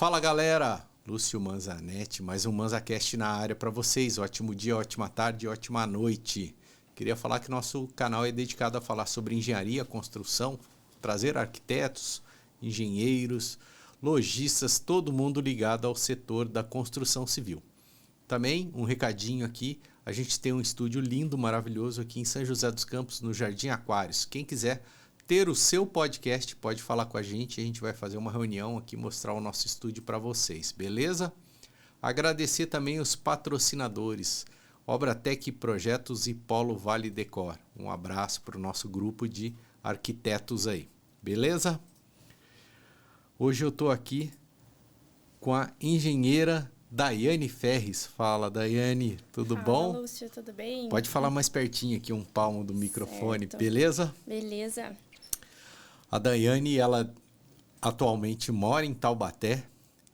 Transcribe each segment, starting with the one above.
Fala galera, Lúcio Manzanetti, mais um Manzacast na área para vocês. Ótimo dia, ótima tarde, ótima noite. Queria falar que nosso canal é dedicado a falar sobre engenharia, construção, trazer arquitetos, engenheiros, lojistas, todo mundo ligado ao setor da construção civil. Também um recadinho aqui, a gente tem um estúdio lindo, maravilhoso aqui em São José dos Campos, no Jardim Aquários. Quem quiser ter o seu podcast, pode falar com a gente vai fazer uma reunião aqui, mostrar o nosso estúdio para vocês, beleza? Agradecer também os patrocinadores, Obratec Projetos e Polo Vale Decor. Um abraço para o nosso grupo de arquitetos aí, beleza? Hoje eu estou aqui com a engenheira Daiane Ferres. Fala, Daiane, tudo bom? Fala, Lúcio, tudo bem? Pode falar mais pertinho aqui, um palmo do microfone, Certo. beleza? Beleza. A Daiane, ela atualmente mora em Taubaté.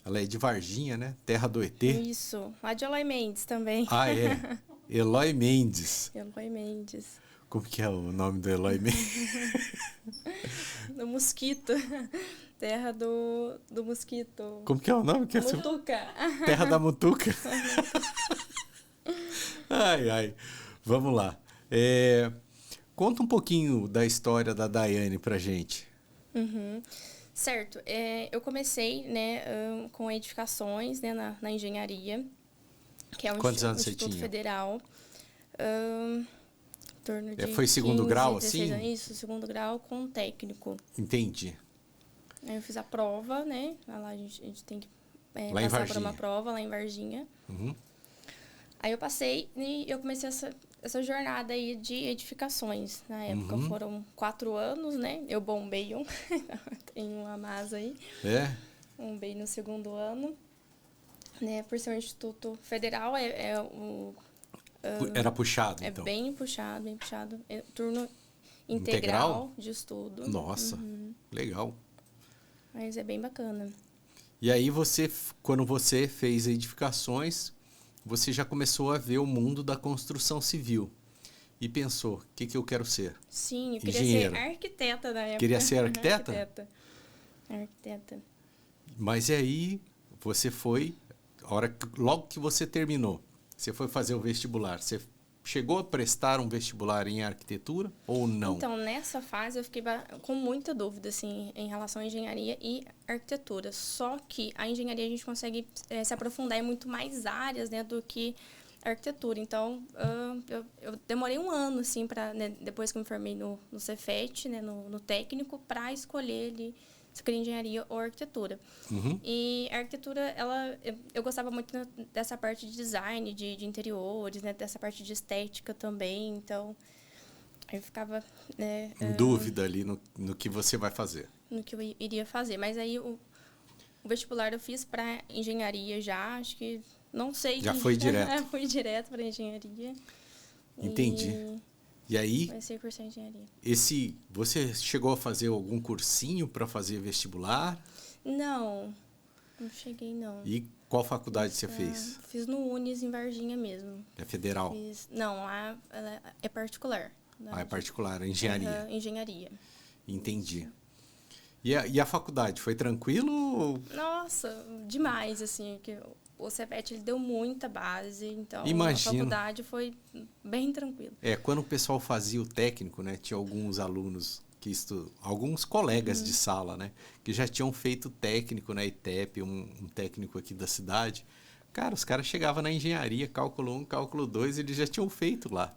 Ela é de Varginha, né? Terra do ET. Isso. Lá de Eloy Mendes também. Ah, é. Eloy Mendes. Eloy Mendes. Como que é o nome do Eloy Mendes? Do Mosquito. Terra do Mosquito. Como que é o nome? Que é seu... Mutuca. Terra da Mutuca. Ai. Vamos lá. Conta um pouquinho da história da Daiane pra gente. Uhum. Certo. Eu comecei, né, com edificações, né, na engenharia, que é um Quantos anos você instituto tinha? federal. Em torno de Foi segundo 15, grau, 16 assim? Isso, segundo grau com técnico. Entendi. Aí eu fiz a prova, né? Lá a gente tem que Lá em passar por Varginha. uma prova lá em Varginha. Uhum. Aí eu passei e eu comecei essa jornada aí de edificações. Na época foram 4 anos, né? Eu bombei um. Tem uma masa aí. É? Bombei no segundo ano. Né? Por ser um instituto federal, Era puxado, então. é bem puxado, bem puxado. Turno integral de estudo. Nossa, legal. Mas é bem bacana. E aí quando você fez edificações, você já começou a ver o mundo da construção civil. E pensou, o que eu quero ser? Sim, eu queria Engenheiro. ser arquiteta na época. Queria ser arquiteta? Arquiteta. Mas e aí, você foi, logo que você terminou, você foi fazer o vestibular, você chegou a prestar um vestibular em arquitetura ou não? Então, nessa fase eu fiquei com muita dúvida, assim, em relação à engenharia e arquitetura. Só que a engenharia a gente consegue se aprofundar em muito mais áreas, né, do que a arquitetura. Então, eu demorei um ano, assim, né, depois que eu me formei no Cefet, né, no técnico, para escolher ali se eu queria engenharia ou arquitetura. Uhum. E a arquitetura, eu gostava muito dessa parte de design, de interiores, né, dessa parte de estética também. Então, eu ficava, né, Em dúvida ali no que você vai fazer. no que eu iria fazer. Mas aí o vestibular eu fiz para engenharia já, acho que não sei. Já foi direto. Fui direto para engenharia. Entendi. E aí, Comecei cursar engenharia. você chegou a fazer algum cursinho para fazer vestibular? Não cheguei não. E qual faculdade você fez? Fiz no Unis em Varginha mesmo. É federal? Não, lá ela é particular. É particular, engenharia. Engenharia. Entendi. E a faculdade, foi tranquilo? Nossa, demais, assim, que o Cefet ele deu muita base, então Imagino. a faculdade foi bem tranquila. Quando o pessoal fazia o técnico, né, tinha alguns alunos alguns colegas de sala, né, que já tinham feito técnico na ITEP, um técnico aqui da cidade. Cara, os caras chegavam na engenharia, cálculo 1, cálculo 2, eles já tinham feito lá.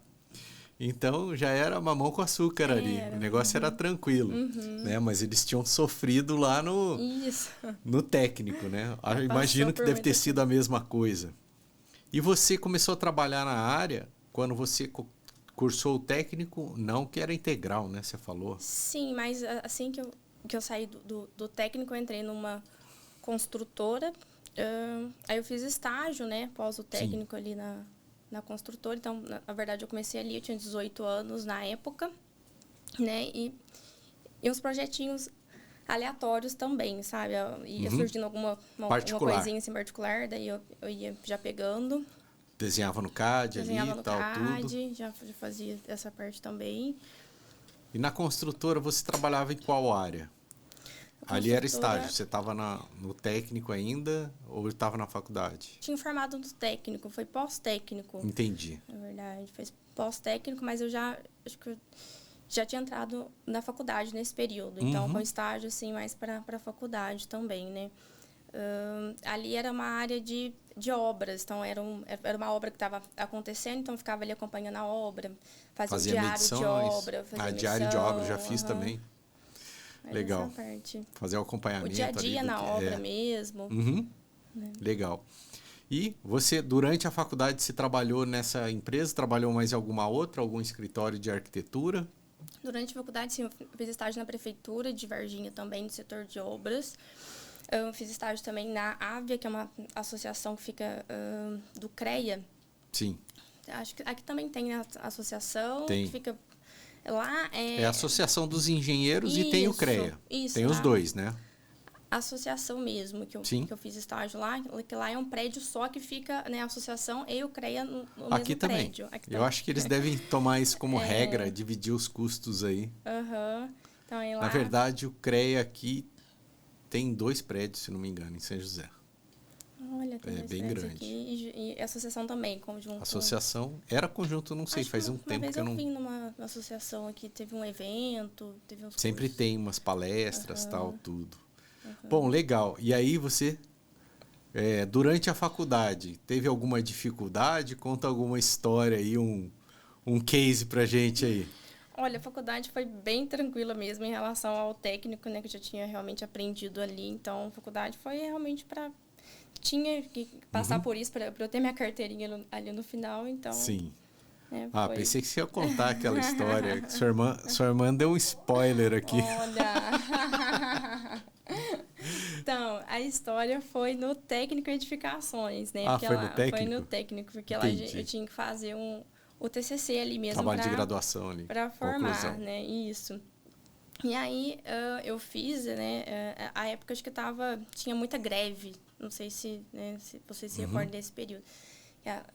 Então, já era mamão com açúcar ali. O negócio era tranquilo, né? Mas eles tinham sofrido lá no técnico, né? Eu imagino que deve ter sido a mesma coisa. E você começou a trabalhar na área quando você cursou o técnico, não que era integral, né? Você falou. Sim, mas assim que eu saí do técnico, eu entrei numa construtora. Aí eu fiz estágio, né? Após o técnico ali na construtora. Então, na verdade, eu comecei ali, eu tinha 18 anos na época, né? E uns projetinhos aleatórios também, sabe? Ia surgindo alguma coisinha assim particular, daí eu ia já pegando. Desenhava no CAD Desenhava ali no tal, CAD, tudo. já fazia essa parte também. E na construtora você trabalhava em qual área? Ali era estágio. Você estava no técnico ainda ou estava na faculdade? Tinha formado no técnico, foi pós-técnico. Entendi. Na verdade, foi pós-técnico, mas acho que eu já tinha entrado na faculdade nesse período. Então, com estágio, assim, mais para a faculdade também, né? Ali era uma área de obras, então era uma obra que estava acontecendo, então eu ficava ali acompanhando a obra, fazia diário medições. de obra, fazia diário de obra, já fiz também. Mas legal. essa parte. Fazer o acompanhamento. O dia a dia na obra mesmo. Né? Legal. E você, durante a faculdade, você trabalhou nessa empresa? Trabalhou mais em alguma outra? Algum escritório de arquitetura? Durante a faculdade, sim, eu fiz estágio na prefeitura de Varginha também, no setor de obras. Eu fiz estágio também na Ávia, que é uma associação que fica do CREA. Sim. Acho que aqui também tem a associação. Tem. Que fica lá. É a Associação dos Engenheiros isso, e tem o CREA. Isso, tem os dois, né? A associação mesmo, que eu fiz estágio lá, que lá é um prédio só que fica, né, a associação e o CREA no aqui mesmo também. prédio. Aqui eu acho que eles devem tomar isso como regra, dividir os custos aí. Então, aí lá... Na verdade, o CREA aqui tem 2 prédios, se não me engano, em São José. Olha, tem bem grande. Aqui, e a associação também, conjunto. Associação, era conjunto, não sei, faz um tempo que eu não... Uma vez eu vim numa associação aqui, teve um evento, teve uns Sempre cursos. tem umas palestras, tal, tudo. Bom, legal. E aí você, durante a faculdade, teve alguma dificuldade? Conta alguma história aí, um case pra gente aí. Olha, a faculdade foi bem tranquila mesmo em relação ao técnico, né, que eu já tinha realmente aprendido ali. Então, a faculdade foi realmente para... Tinha que passar por isso para eu ter minha carteirinha ali no final, então... Sim. Foi... Pensei que você ia contar aquela história. Sua irmã deu um spoiler aqui. Olha... Então, a história foi no técnico edificações, né? Foi no técnico? Foi no técnico, porque lá eu tinha que fazer o TCC ali mesmo. Trabalho de graduação ali. Para formar, conclusão. né? Isso. E aí, eu fiz, né? A época, acho que tinha muita greve. Não sei se você se recorda desse período.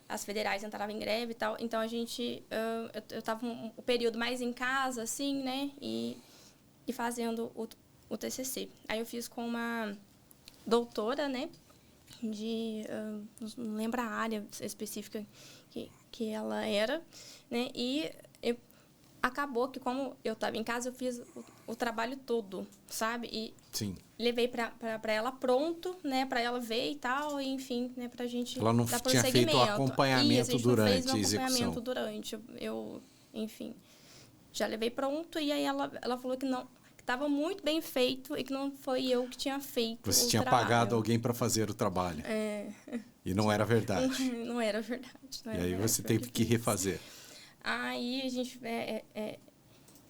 As federais entravam em greve e tal. Então, a gente... eu estava um período mais em casa, assim, né? E fazendo o TCC. Aí eu fiz com uma doutora, né, não lembro a área específica que ela era, né, e acabou que como eu estava em casa, eu fiz o trabalho todo, sabe, e Sim. levei para ela pronto, né, para ela ver e tal, e, enfim, né, pra gente ela não dar tinha feito o acompanhamento durante a execução. Eu, enfim, já levei pronto, e aí ela falou que não, estava muito bem feito e que não foi eu que tinha feito Você tinha pagado alguém para fazer o trabalho. E não era verdade. Não era verdade. E aí você teve que refazer. Aí a gente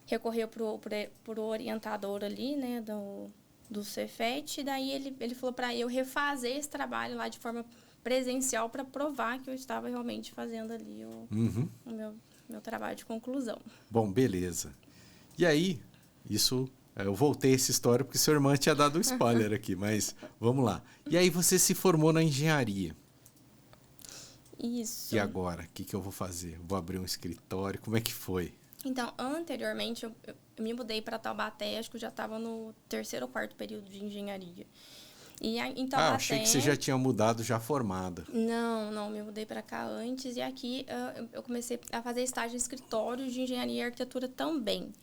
recorreu pro orientador ali, né, do Cefet, e daí ele falou para eu refazer esse trabalho lá de forma presencial para provar que eu estava realmente fazendo ali o meu trabalho de conclusão. Bom, beleza. E aí, eu voltei essa história porque sua irmã tinha dado um spoiler aqui, mas vamos lá. E aí você se formou na engenharia. Isso. E agora? O que eu vou fazer? Vou abrir um escritório? Como é que foi? Então, anteriormente, eu me mudei para Taubaté, acho que eu já estava no 3º ou 4º período de engenharia. E em Taubaté... achei que você já tinha mudado já formada. Não, me mudei para cá antes e aqui eu comecei a fazer estágio em escritórios de engenharia e arquitetura também.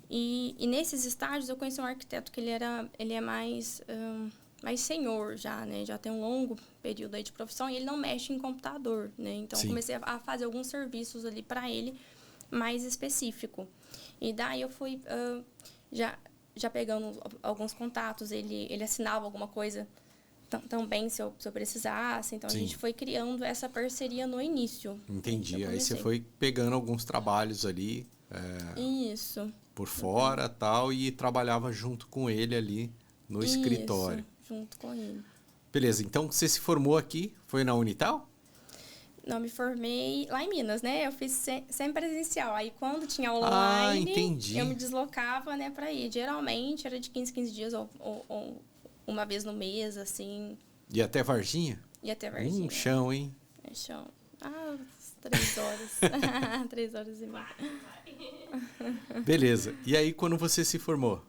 E nesses estágios eu conheci um arquiteto que ele é mais senhor já, né? Já tem um longo período aí de profissão e ele não mexe em computador, né? Então, comecei a fazer alguns serviços ali para ele mais específico. E daí eu fui já pegando alguns contatos, ele assinava alguma coisa também se eu precisasse. Então, a gente foi criando essa parceria no início. Entendi. Aí você foi pegando alguns trabalhos ali... Isso. Por fora, tal, e trabalhava junto com ele ali no escritório. Junto com ele. Beleza, então você se formou aqui, foi na Unital? Não, me formei lá em Minas, né? Eu fiz sempre presencial. Aí, quando tinha online, eu me deslocava, né, para ir. Geralmente, era de 15 dias ou uma vez no mês, assim. E até Varginha? E até Varginha. Chão, hein? Chão. 3 horas. 3 horas e meia. Beleza. E aí, quando você se formou?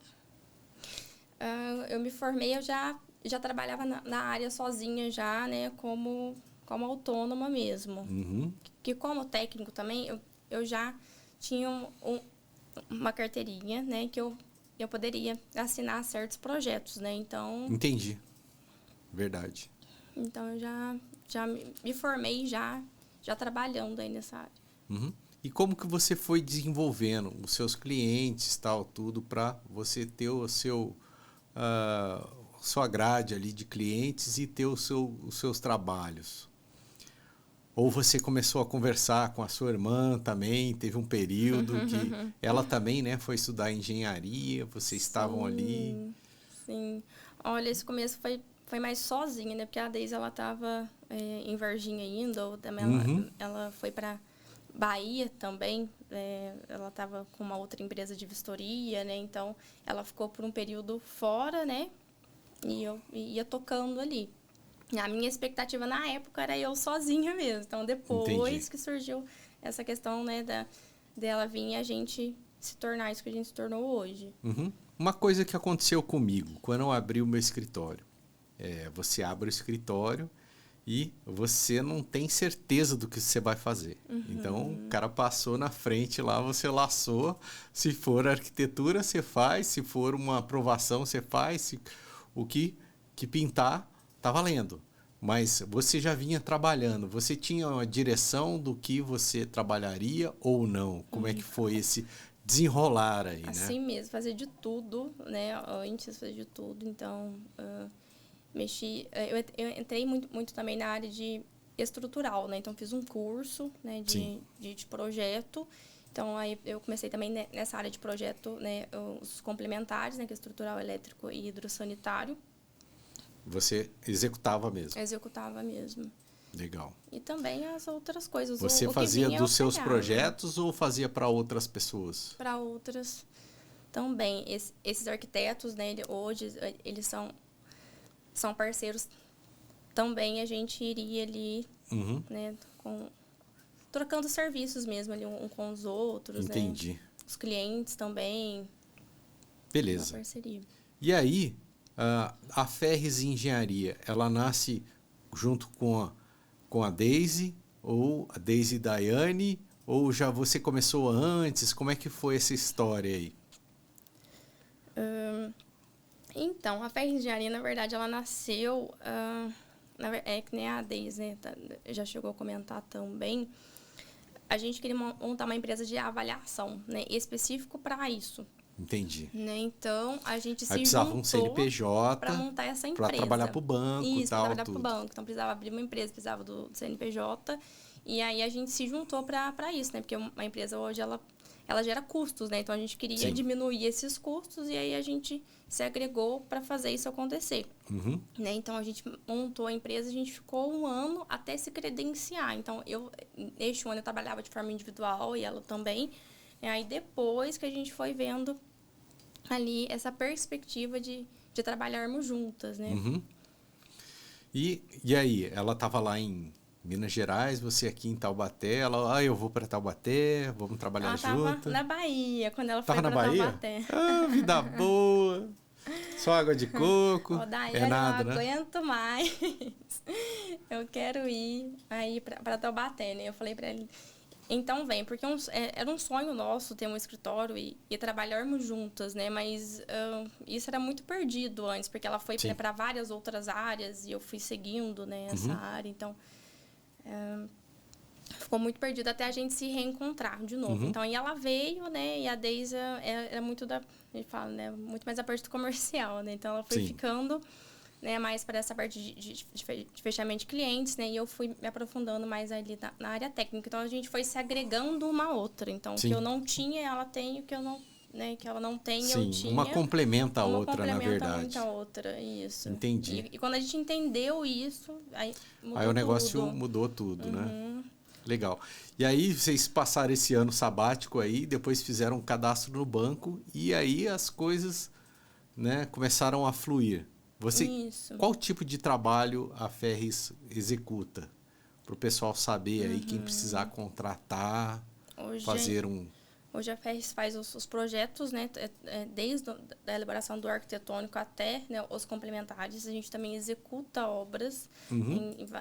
eu me formei, eu já trabalhava na área sozinha já, né? Como autônoma mesmo. Uhum. Que como técnico também, eu já tinha uma carteirinha, né? Que eu poderia assinar certos projetos, né? Então... Entendi. Verdade. Então, eu já me formei já trabalhando aí nessa área. Uhum. E como que você foi desenvolvendo os seus clientes, tal, tudo, para você ter o seu sua grade ali de clientes e ter os seus trabalhos? Ou você começou a conversar com a sua irmã também, teve um período que ela também, né, foi estudar engenharia, vocês estavam ali. Sim. Olha, esse começo foi mais sozinha, né? Porque a Deise, ela estava em Varginha ainda, ou também ela foi para Bahia também, ela estava com uma outra empresa de vistoria, né? Então, ela ficou por um período fora, né? E eu ia tocando ali. A minha expectativa na época era eu sozinha mesmo. Então, depois que surgiu essa questão, né, dela vir e a gente se tornar isso que a gente se tornou hoje. Uhum. Uma coisa que aconteceu comigo, quando eu abri o meu escritório. Você abre o escritório e você não tem certeza do que você vai fazer. Então, o cara passou na frente lá, você laçou. Se for arquitetura, você faz. Se for uma aprovação, você faz. O que pintar, tá valendo. Mas você já vinha trabalhando. Você tinha uma direção do que você trabalharia ou não? Como é que foi esse desenrolar aí, né? Assim mesmo, fazer de tudo, né? Antes fazer de tudo. Então, eu entrei muito também na área de estrutural, né? Então, fiz um curso, né, de projeto. Então, aí eu comecei também nessa área de projeto, né, os complementares, né, que é estrutural, elétrico e hidrossanitário. Você executava mesmo? Executava mesmo. Legal. E também as outras coisas. Você fazia dos seus projetos ou fazia para outras pessoas? Para outras também. Esses arquitetos, né, hoje, eles são parceiros também. A gente iria ali, né, trocando serviços mesmo ali com os outros. Entendi. Né? Os clientes também. Beleza. Uma parceria. E aí, a Ferres Engenharia, ela nasce junto com a Deise, ou a Deise e Daiane, ou já você começou antes? Como é que foi essa história aí? Então, a Ferres Engenharia, na verdade, ela nasceu... que nem a Deise, né, já chegou a comentar também. A gente queria montar uma empresa de avaliação, né, específico para isso. Entendi. Né? Então, a gente se precisava juntou um CNPJ para montar essa empresa. Para trabalhar para o banco e tal. Para trabalhar para o banco. Então, precisava abrir uma empresa, precisava do CNPJ. E aí, a gente se juntou para isso, né? Porque uma empresa hoje, ela gera custos, né? Então, a gente queria diminuir esses custos e aí a gente se agregou para fazer isso acontecer. Né? Então, a gente montou a empresa, a gente ficou 1 ano até se credenciar. Então, neste ano eu trabalhava de forma individual e ela também. E aí, depois que a gente foi vendo ali essa perspectiva de trabalharmos juntas, né? E aí, ela estava lá em Minas Gerais, você aqui em Taubaté, ela, eu vou para Taubaté, vamos trabalhar junto. Ela estava na Bahia, quando ela foi para Taubaté. Vida boa! Só água de coco, Daiane, nada, eu não aguento mais. Eu quero ir aí para Taubaté, né? Eu falei para ela... Então vem, porque era um sonho nosso ter um escritório e trabalharmos juntas, né? Mas isso era muito perdido antes, porque ela foi para várias outras áreas e eu fui seguindo, né, essa área. Então, ficou muito perdido até a gente se reencontrar de novo. Então, aí ela veio, né? E a Deise era muito a gente fala, né? Muito mais a parte do comercial, né? Então, ela foi ficando... Né, mais para essa parte de fechamento de clientes, né, e eu fui me aprofundando mais ali na área técnica. Então, a gente foi se agregando uma à outra. Então, o que eu não tinha, ela tem, o que eu não, né, que ela não tem, eu tinha. Uma complementa a outra, na verdade. Uma complementa a outra, isso. Entendi. E quando a gente entendeu isso, aí mudou aí o negócio tudo. Mudou tudo, né? Legal. E aí, vocês passaram esse ano sabático aí, depois fizeram um cadastro no banco, e aí as coisas, né, começaram a fluir. Qual tipo de trabalho a Ferres executa? Para o pessoal saber aí, quem precisar contratar, fazer um Hoje a Ferres faz os projetos, né, desde a elaboração do arquitetônico até, né, os complementares. A gente também executa obras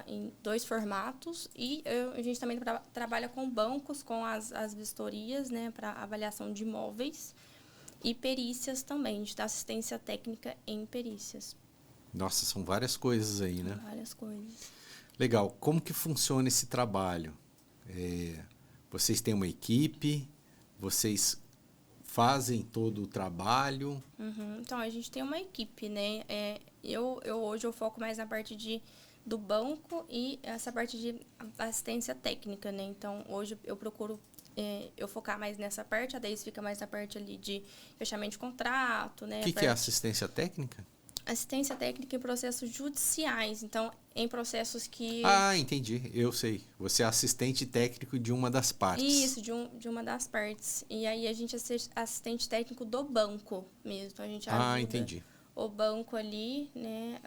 em 2 formatos e a gente também trabalha com bancos, com as vistorias, né, para avaliação de imóveis e perícias também. A gente dá assistência técnica em perícias. Nossa, são várias coisas aí, né? Várias coisas. Legal. Como que funciona esse trabalho? Vocês têm uma equipe? Vocês fazem todo o trabalho? Então, a gente tem uma equipe, né? Hoje eu foco mais na parte do banco e essa parte de assistência técnica, né? Então, hoje eu procuro eu focar mais nessa parte, a Deise fica mais na parte ali de fechamento de contrato, né? O que é assistência técnica? Assistência técnica em processos judiciais, então em processos que... Ah, entendi, eu sei. Você é assistente técnico de uma das partes. Isso, de uma das partes. E aí a gente é assistente técnico do banco mesmo, então a gente ajuda entendi. o banco ali, né?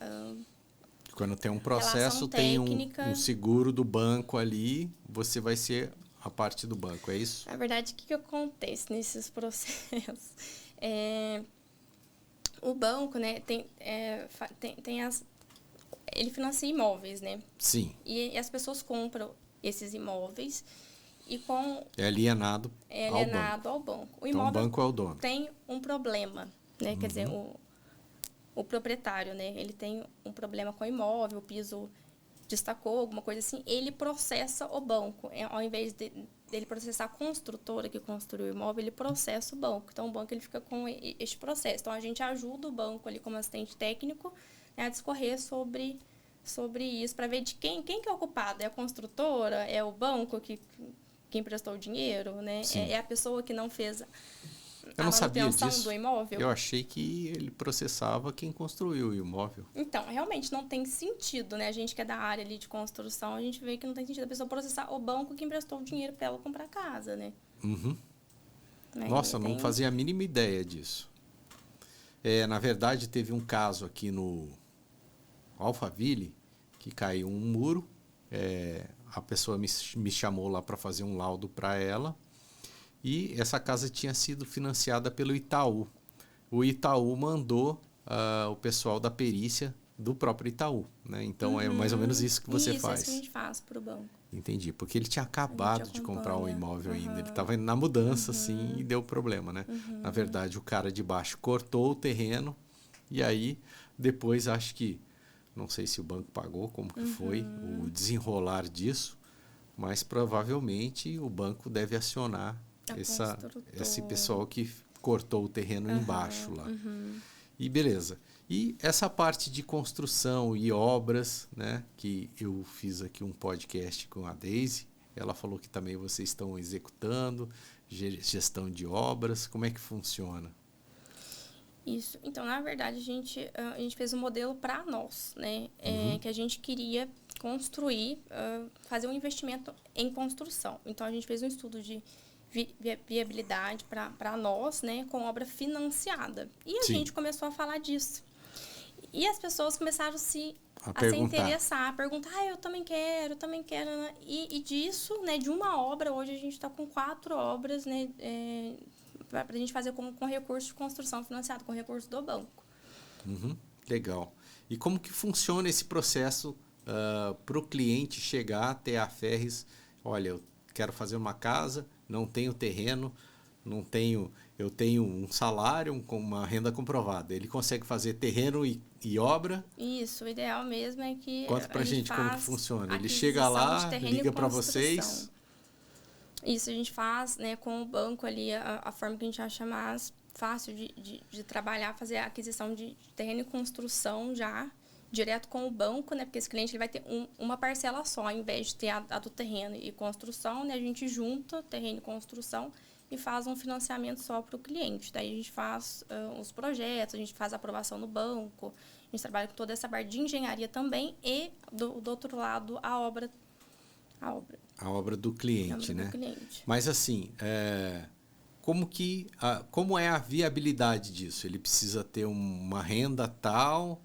Quando tem um processo, tem um seguro do banco ali, você vai ser a parte do banco, é isso? Na verdade, o que acontece nesses processos? O banco, né, ele financia imóveis, né? Sim. E as pessoas compram esses imóveis e é alienado ao banco. O imóvel, então, o banco é o dono. Tem um problema, né? Quer dizer, o proprietário, né? Ele tem um problema com o imóvel, o piso destacou, alguma coisa assim, ele processa o banco. Ao invés dele processar a construtora que construiu o imóvel, ele processa o banco. Então, o banco ele fica com este processo. Então, a gente ajuda o banco ali como assistente técnico, né, a discorrer sobre isso, para ver de quem que é o culpado. É a construtora? É o banco que emprestou o dinheiro? Né? É a pessoa que não fez eu não sabia disso. Do imóvel? Eu achei que ele processava quem construiu o imóvel. Então, realmente não tem sentido, né? A gente que é da área ali de construção, a gente vê que não tem sentido a pessoa processar o banco que emprestou o dinheiro para ela comprar casa, né? Nossa, não fazia a mínima ideia disso. Na verdade, teve um caso aqui no Alphaville que caiu um muro. A pessoa me chamou lá para fazer um laudo para ela. E essa casa tinha sido financiada pelo Itaú. O Itaú mandou o pessoal da perícia do próprio Itaú, né? Então, é mais ou menos isso que você faz. Isso que a gente faz para o banco. Entendi, porque ele tinha acabado de comprar um imóvel ainda. Ele estava na mudança, assim, e deu problema, né? Na verdade, o cara de baixo cortou o terreno e aí, depois, acho que, não sei se o banco pagou, como que foi o desenrolar disso, mas provavelmente o banco deve acionar esse pessoal que cortou o terreno embaixo lá. E beleza. E essa parte de construção e obras, né, que eu fiz aqui um podcast com a Deise, ela falou que também vocês estão executando, gestão de obras, como é que funciona? Isso. Então, na verdade, a gente fez um modelo para nós, né, que a gente queria construir, fazer um investimento em construção. Então, a gente fez um estudo de viabilidade para nós, né, com obra financiada. E a gente começou a falar disso. E as pessoas começaram a se interessar, a perguntar, eu também quero, né? E disso, né, de uma obra, hoje a gente está com 4 obras, né, para a gente fazer com recurso de construção financiado, com recurso do banco. Legal. E como que funciona esse processo para o cliente chegar até a Ferres? Olha, eu quero fazer uma casa, não tenho terreno, eu tenho um salário com uma renda comprovada. Ele consegue fazer terreno e obra? Isso, o ideal mesmo é que conta pra gente como que funciona. Ele chega lá, liga para vocês. Isso, a gente faz, né, com o banco ali, a forma que a gente acha mais fácil de trabalhar, fazer a aquisição de terreno e construção já direto com o banco, né? Porque esse cliente ele vai ter uma parcela só, ao invés de ter a do terreno e construção, né? A gente junta terreno e construção e faz um financiamento só para o cliente. Daí a gente faz os projetos, a gente faz a aprovação no banco, a gente trabalha com toda essa parte de engenharia também e, do outro lado, a obra. A obra do cliente, né? Mas assim, como é a viabilidade disso? Ele precisa ter uma renda tal...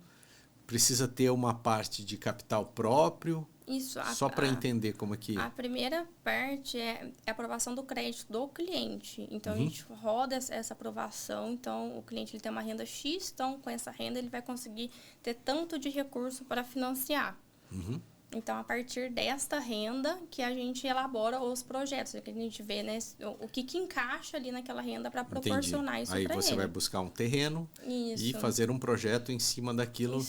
Precisa ter uma parte de capital próprio? Isso. Só para entender como é que... A primeira parte é a aprovação do crédito do cliente. Então, a gente roda essa aprovação. Então, o cliente ele tem uma renda X, então, com essa renda, ele vai conseguir ter tanto de recurso para financiar. Então, a partir desta renda que a gente elabora os projetos, que a gente vê, né, o que encaixa ali naquela renda para proporcionar isso para ele. Aí você vai buscar um terreno e fazer um projeto em cima daquilo,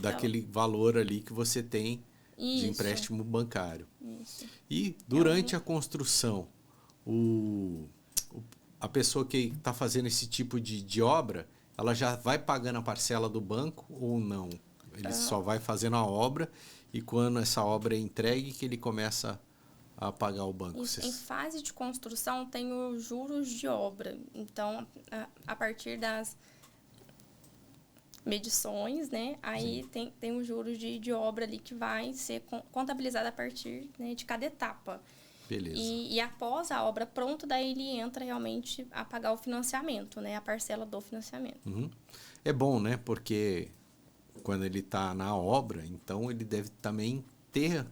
daquele valor ali que você tem de empréstimo bancário. E durante a construção, a pessoa que está fazendo esse tipo de obra, ela já vai pagando a parcela do banco ou não? Ele só vai fazendo a obra e quando essa obra é entregue que ele começa a pagar o banco? Isso, em fase de construção tem os juros de obra. Então, a partir das medições, né? Aí tem os juros de obra ali que vai ser contabilizado a partir, né, de cada etapa. Beleza. E após a obra pronta, daí ele entra realmente a pagar o financiamento, né? A parcela do financiamento. É bom, né? Porque quando ele está na obra, então ele deve também ter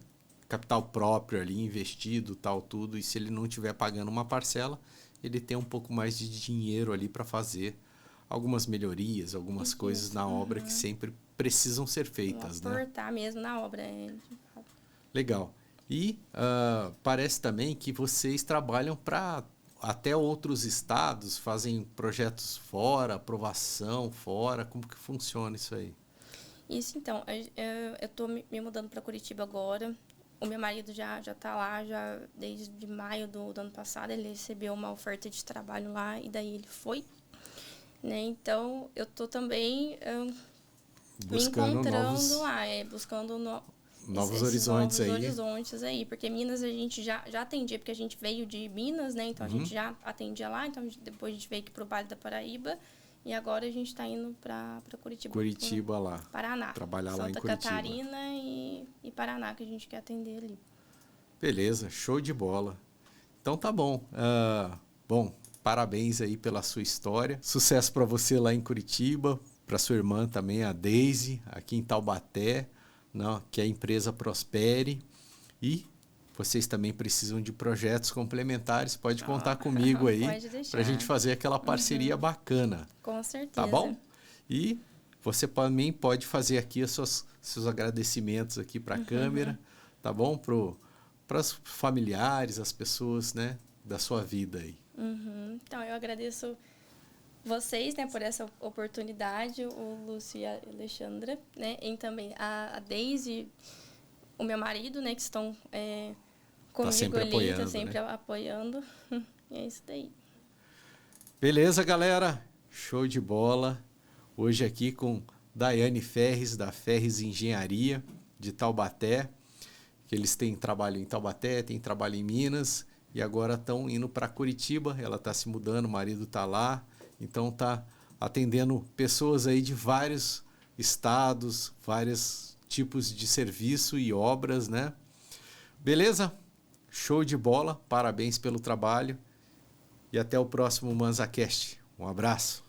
capital próprio ali, investido, tal, tudo. E se ele não estiver pagando uma parcela, ele tem um pouco mais de dinheiro ali para fazer algumas melhorias, algumas coisas na obra que sempre precisam ser feitas, né? Aportar mesmo na obra. Legal. E parece também que vocês trabalham para até outros estados, fazem projetos fora, aprovação fora. Como que funciona isso aí? Isso, então. Eu estou me mudando para Curitiba agora. O meu marido já está lá, já desde maio do ano passado. Ele recebeu uma oferta de trabalho lá e daí ele foi. Né? Então, eu estou também me encontrando lá, buscando novos horizontes aí. Horizontes aí, porque Minas a gente já atendia, porque a gente veio de Minas, né? Então, a gente já atendia lá. Então, depois a gente veio aqui para o Vale da Paraíba. E agora a gente está indo para Curitiba. Curitiba lá. Paraná. Trabalhar lá em Curitiba. Santa Catarina e Paraná, que a gente quer atender ali. Beleza, show de bola. Então tá bom. Bom, parabéns aí pela sua história. Sucesso para você lá em Curitiba, para sua irmã também, a Deise, aqui em Taubaté, né, que a empresa prospere. E vocês também precisam de projetos complementares, pode contar comigo aí para a gente fazer aquela parceria bacana. Com certeza. Tá bom? E você também pode fazer aqui seus agradecimentos aqui para a câmera, tá bom? Para os familiares, as pessoas, né, da sua vida aí. Então, eu agradeço vocês, né, por essa oportunidade, o Lúcio e a Alexandra, né, e também a Deise, o meu marido, né, que estão comigo sempre ali, apoiando, tá sempre né? apoiando. E é isso daí. Beleza, galera? Show de bola. Hoje aqui com Daiane Ferres, da Ferres Engenharia, de Taubaté. Que eles têm trabalho em Taubaté, têm trabalho em Minas e agora estão indo para Curitiba. Ela está se mudando, o marido está lá. Então está atendendo pessoas aí de vários estados, vários tipos de serviço e obras, né? Beleza? Show de bola. Parabéns pelo trabalho. E até o próximo ManzaCast. Um abraço.